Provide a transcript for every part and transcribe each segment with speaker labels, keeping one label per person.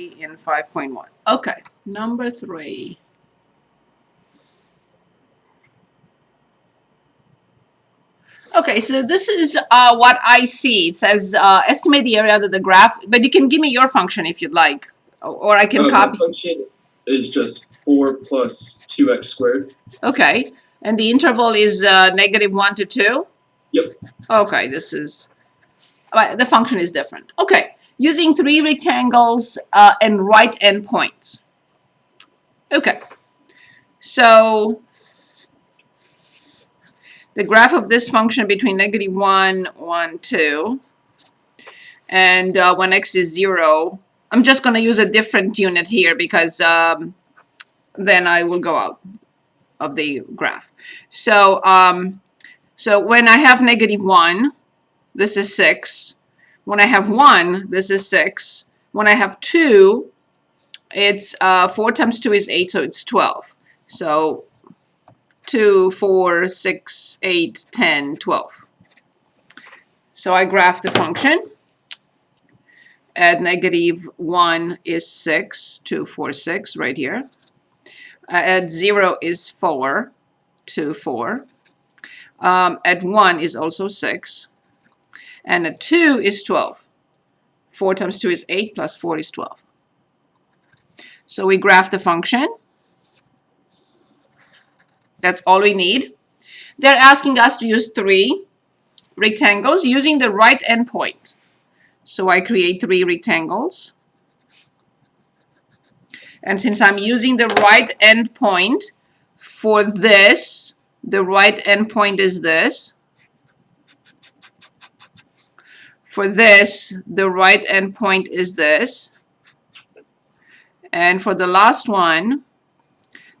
Speaker 1: in 5.1. Okay, number 3. Okay, so this is what I see. It says estimate the area under the graph, but you can give me your function if you'd like, or I can
Speaker 2: My
Speaker 1: copy.
Speaker 2: function is just 4 plus 2x squared.
Speaker 1: Okay, and the interval is -1 to 2?
Speaker 2: Yep.
Speaker 1: Okay, this is, the function is different. Okay, using 3 rectangles and right endpoints. Okay, so the graph of this function between -1, 1, 2, and when x is 0, I'm just going to use a different unit here because then I will go out of the graph. So, so when I have -1, this is 6. When I have 1, this is 6. When I have 2, it's 4 times 2 is 8, so it's 12. So 2, 4, 6, 8, 10, 12. So I graph the function. At -1 is 6, 2, 4, 6, right here. At 0 is 4, 2, 4. At 1 is also 6. And at 2 is 12. 4 times 2 is 8, plus 4 is 12. So we graph the function. That's all we need. They're asking us to use 3 rectangles using the right endpoint. So I create 3 rectangles. And since I'm using the right endpoint for this, the right endpoint is this. For this, the right endpoint is this. And for the last one,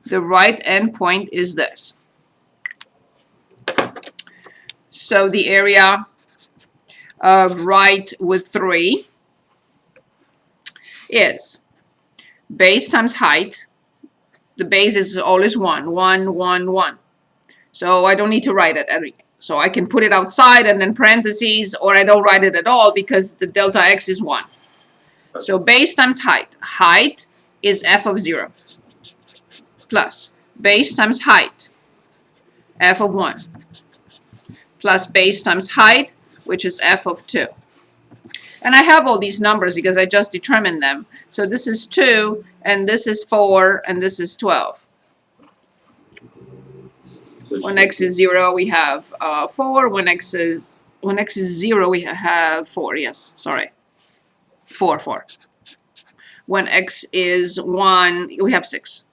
Speaker 1: the right endpoint is this. So the area of right with 3 is base times height. The base is always 1, 1, 1, 1. So I don't need to write it every. So I can put it outside and then parentheses, or I don't write it at all because the delta x is 1. So base times height. Height is f of 0 plus base times height, f of 1, plus base times height, which is f of 2. And I have all these numbers because I just determined them. So this is 2, and this is 4, and this is 12. When x is 0, we have 4. When x is 0, we have 4. Yes, sorry. 4, 4. When x is 1, we have 6.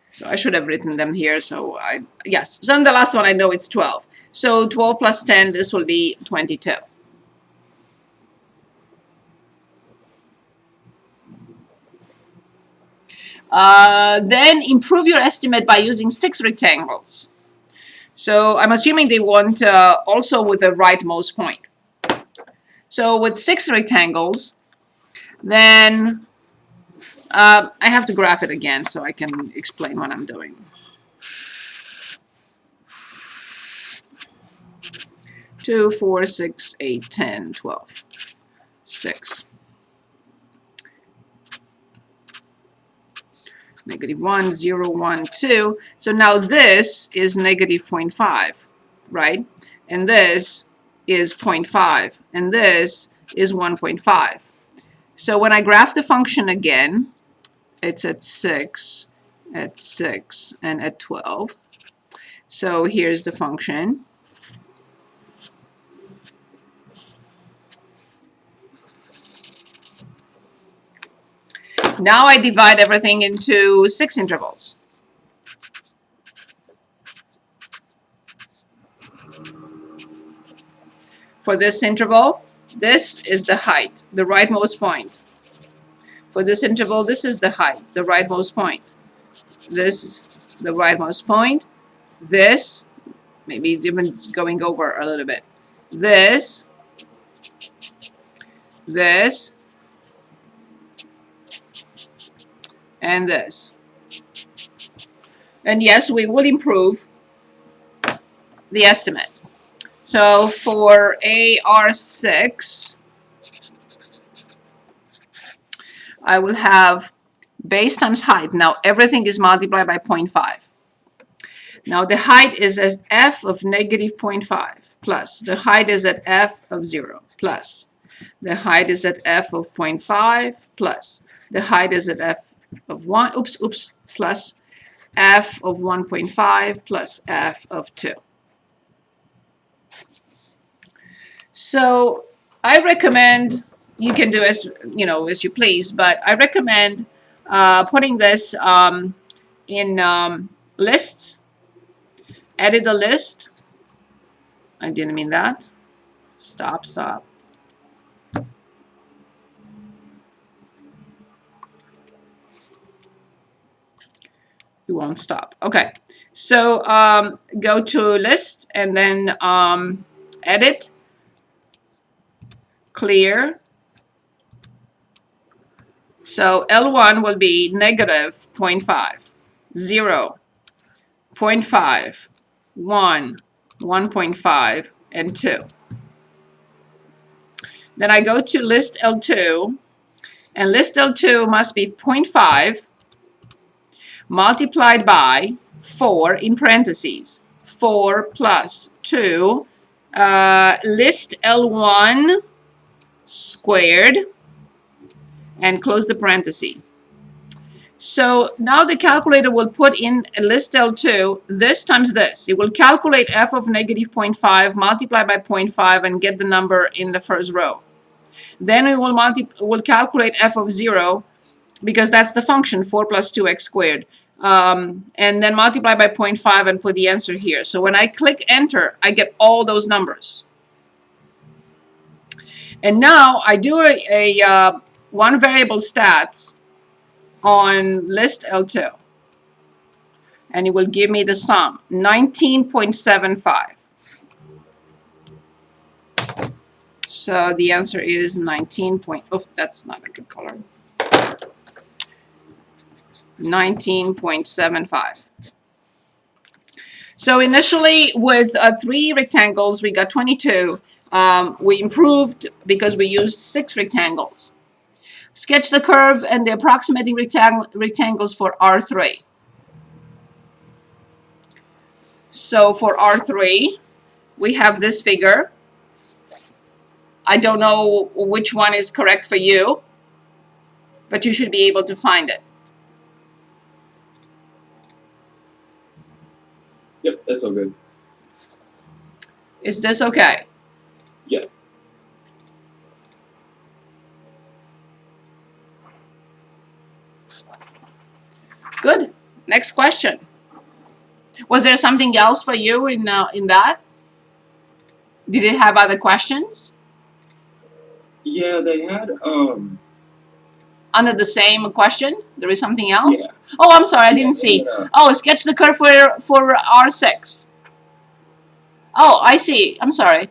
Speaker 1: So I should have written them here. So yes. So in the last one, I know it's 12. So 12 plus 10, this will be 22. Then improve your estimate by using 6 rectangles. So I'm assuming they want also with the rightmost point. So with 6 rectangles, then I have to graph it again so I can explain what I'm doing. Two, 4, 6, 8, 10, 12, 6. -1, 0, 1, 2. So now this is -0.5, right? And this is 0.5, and this is 1.5. So when I graph the function again, it's at 6, and at 12. So here's the function. Now I divide everything into 6 intervals. For this interval, this is the height, the rightmost point. For this interval, this is the height, the rightmost point. This is the rightmost point. This, maybe it's even going over a little bit. This, and this. And yes, we will improve the estimate. So for AR6, I will have base times height. Now everything is multiplied by 0.5. Now the height is as f of negative 0.5 plus the height is at f of 0 plus the height is at f of 0.5 plus the height is at f of 1, plus f of 1.5 plus f of 2. So I recommend, you can do as as you please, but I recommend putting this in lists. Edit the list. I didn't mean that. Stop. You won't stop. Okay. So go to list and then edit, clear. So L1 will be negative 0.5, 0, 0.5, 1, 1.5, and 2. Then I go to list L2, and list L2 must be 0.5 multiplied by 4 in parentheses, 4 plus 2, list L1 squared, and close the parenthesis. So now the calculator will put in list L2 this times this. It will calculate f of negative 0.5 multiply by 0.5 and get the number in the first row. Then it will calculate f of 0 because that's the function 4 plus 2x squared. And then multiply by 0.5 and put the answer here. So when I click enter, I get all those numbers. And now I do a one variable stats on list L2. And it will give me the sum, 19.75. So the answer is 19 point, oh, that's not a good color. 19.75. So initially with 3 rectangles, we got 22. We improved because we used 6 rectangles. Sketch the curve and the approximating rectangles for R3. So for R3, we have this figure. I don't know which one is correct for you, but you should be able to find it.
Speaker 2: Yep, that's all good.
Speaker 1: Is this okay?
Speaker 2: Yeah.
Speaker 1: Good. Next question. Was there something else for you in that? Did it have other questions?
Speaker 2: Yeah, they had
Speaker 1: Under the same question, there is something else?
Speaker 2: Yeah.
Speaker 1: Oh, I'm sorry, I didn't see. Oh, sketch the curve for R6. Oh, I see. I'm sorry.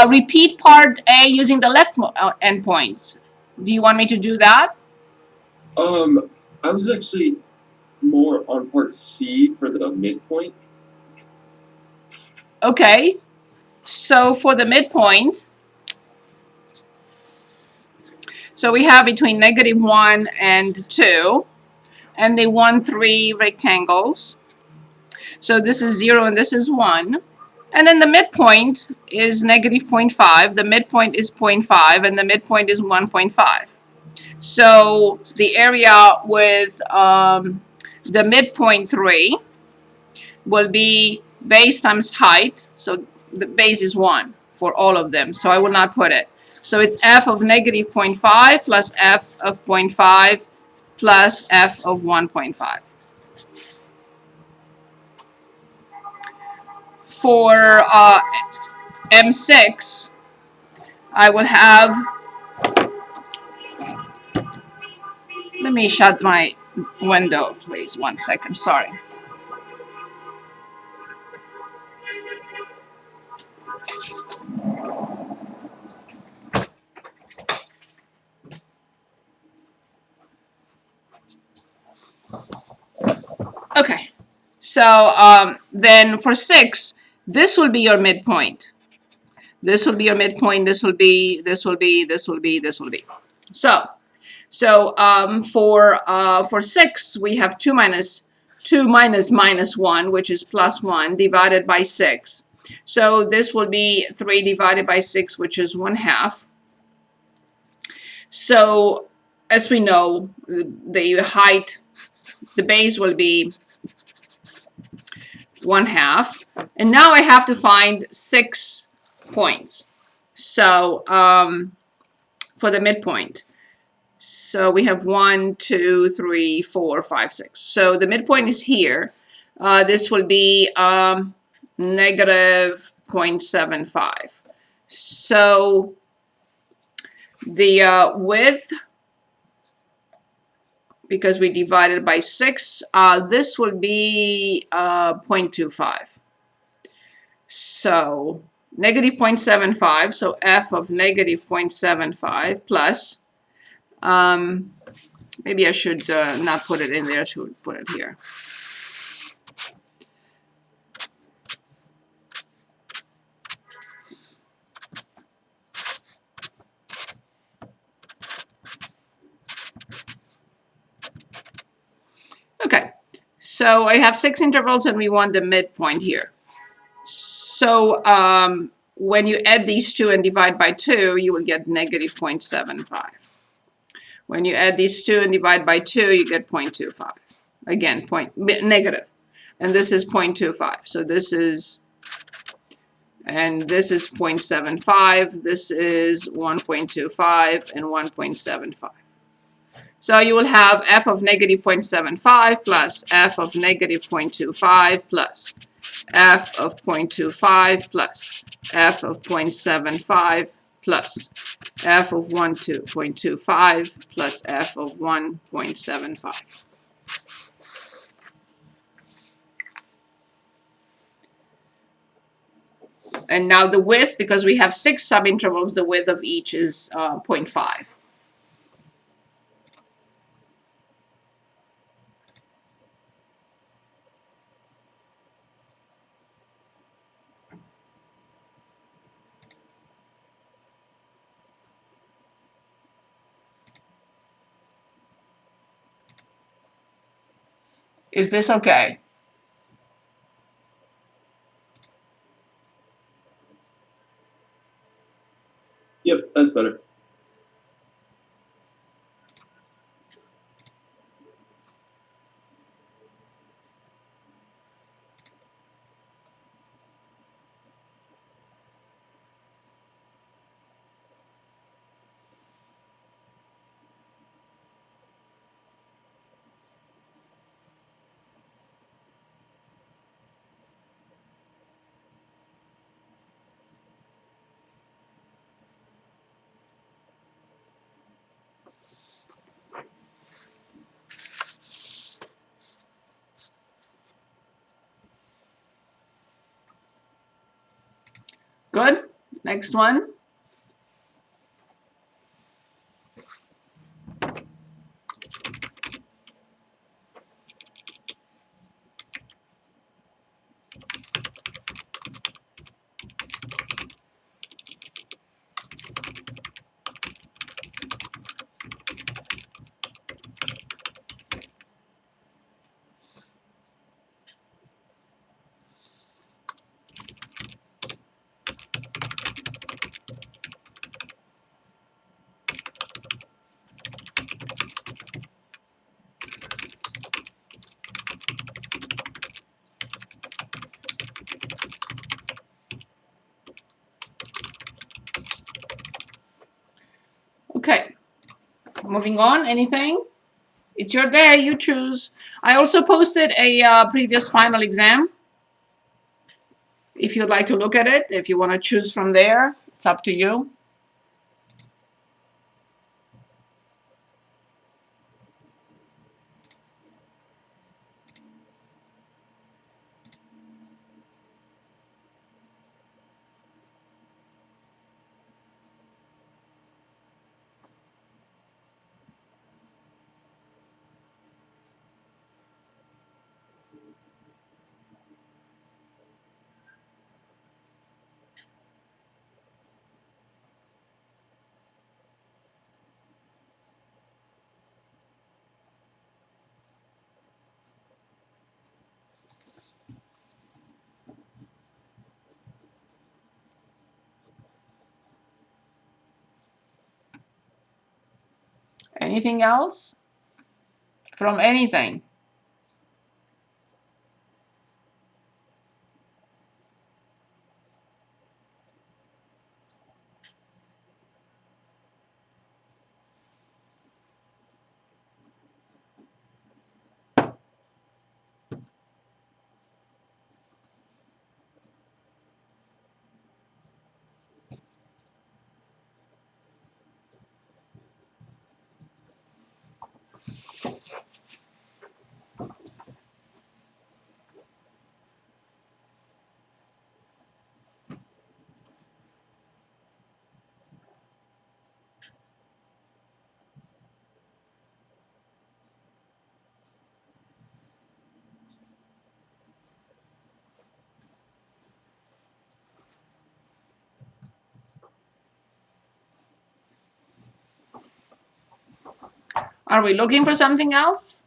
Speaker 1: Repeat part A using the left endpoints. Do you want me to do that?
Speaker 2: I was actually more on part C for the midpoint.
Speaker 1: Okay. So for the midpoint, so we have between -1 and 2, and they want 3 rectangles. So this is 0 and this is 1. And then the midpoint is -0.5, the midpoint is 0.5, and the midpoint is 1.5. So the area with the midpoint 3 will be base times height. So the base is 1 for all of them. So I will not put it. So it's f of -0.5 plus f of 0.5 plus f of 1.5. For M6, I will have, let me shut my window, please. 1 second, sorry. Okay, so then for 6, this will be your midpoint. This will be your midpoint, this will be, this will be, this will be, this will be. So So for 6, we have 2 minus minus 1, which is plus 1, divided by 6. So this will be 3 divided by 6, which is 1/2. So as we know, the height, the base will be 1/2. And now I have to find 6 points. So for the midpoint. So we have 1, 2, 3, 4, 5, 6. So the midpoint is here. This will be negative 0.75. So the width, because we divided by 6, this will be 0.25. So negative 0.75, so f of negative 0.75 plus, maybe I should not put it in there, I should put it here. Okay, so I have 6 intervals and we want the midpoint here. So when you add these two and divide by 2, you will get negative 0.75. When you add these two and divide by 2, you get 0.25. Again, negative. And this is 0.25. So this is, and this is 0.75. This is 1.25 and 1.75. So you will have f of negative 0.75 plus f of negative 0.25 plus f of 0.25 plus f of 0.75 plus f of 1.25 plus f of 1.75. And now the width, because we have 6 subintervals, the width of each is 0.5. Is this okay?
Speaker 2: Yep, that's better.
Speaker 1: Good. Next one. Okay. Moving on. Anything? It's your day. You choose. I also posted a previous final exam. If you'd like to look at it, if you want to choose from there, it's up to you. Anything else? From anything? Are we looking for something else?